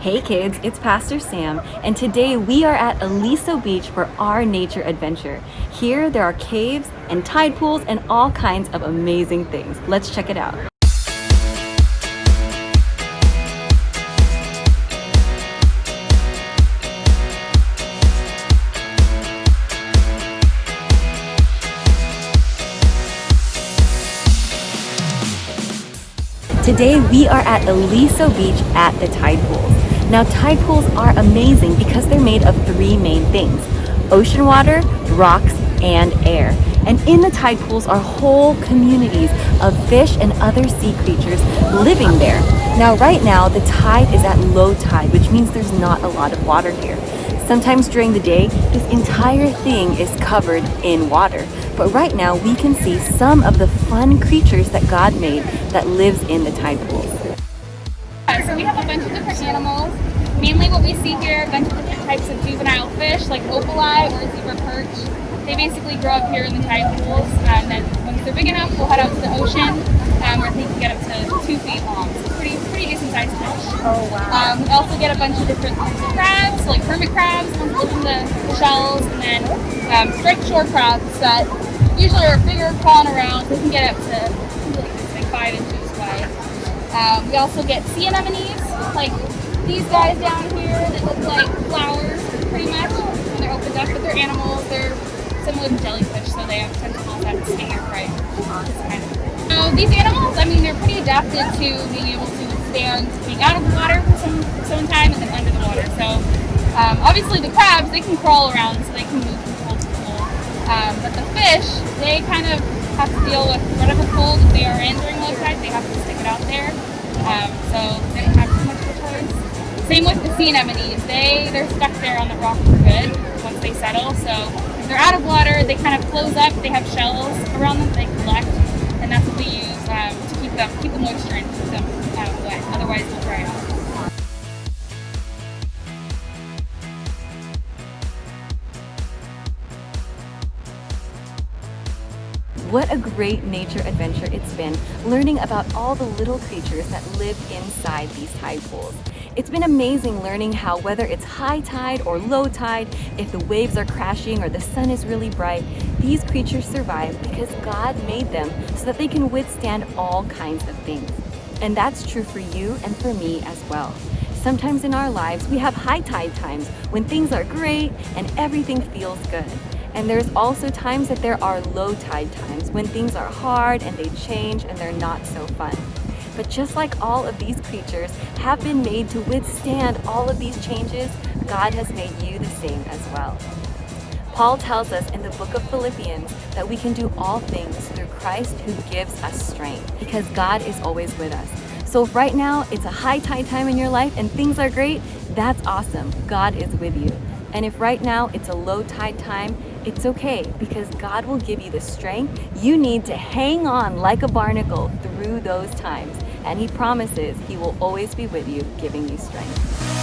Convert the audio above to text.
Hey kids, it's Pastor Sam, and today we are at Aliso Beach for our nature adventure. Here there are caves and tide pools and all kinds of amazing things. Let's check it out. Today we are at Aliso Beach at the tide pools. Now tide pools are amazing because they're made of three main things: ocean water, rocks, and air. And in the tide pools are whole communities of fish and other sea creatures living there. Now right now the tide is at low tide, which means there's not a lot of water here. Sometimes during the day, this entire thing is covered in water. But right now we can see some of the fun creatures that God made that lives in the tide pools. So we have a bunch of different animals. Mainly what we see here, a bunch of different types of juvenile fish like opali or zebra perch. They basically grow up here in the tide pools, and then once they're big enough, we'll head out to the ocean where they can get up to 2 feet long. So pretty decent sized fish. Oh wow. We also get a bunch of different types of crabs, like hermit crabs, ones that live in the shells, and then striped shore crabs that usually are bigger, crawling around. They can get up to like 5 inches wide. We also get sea anemones, like these guys down here that look like flowers, pretty much, when they're opened up. But they're animals. They're similar to jellyfish, so they have tentacles that sting your prey. So these animals, I mean, they're pretty adapted to being able to withstand being out of the water for some time and then under the water. So obviously the crabs, they can crawl around, so they can move from pool to pool. But the fish, they kind of have to deal with whatever pool that they are in during low tide. They have to stick it out there, so they don't have too much of a choice. Same with the sea anemones. They're stuck there on the rock for good once they settle. So if they're out of water, they kind of close up. They have shells around them that they collect, and that's what we use to keep the moisture and keep them wet. Otherwise, they'll dry out. What a great nature adventure it's been, learning about all the little creatures that live inside these tide pools. It's been amazing learning how, whether it's high tide or low tide, if the waves are crashing or the sun is really bright, these creatures survive because God made them so that they can withstand all kinds of things. And that's true for you and for me as well. Sometimes in our lives, we have high tide times when things are great and everything feels good. And there's also times that there are low tide times when things are hard and they change and they're not so fun. But just like all of these creatures have been made to withstand all of these changes, God has made you the same as well. Paul tells us in the book of Philippians that we can do all things through Christ who gives us strength, because God is always with us. So if right now it's a high tide time in your life and things are great, that's awesome. God is with you. And if right now it's a low tide time, it's okay, because God will give you the strength you need to hang on like a barnacle through those times. And He promises He will always be with you, giving you strength.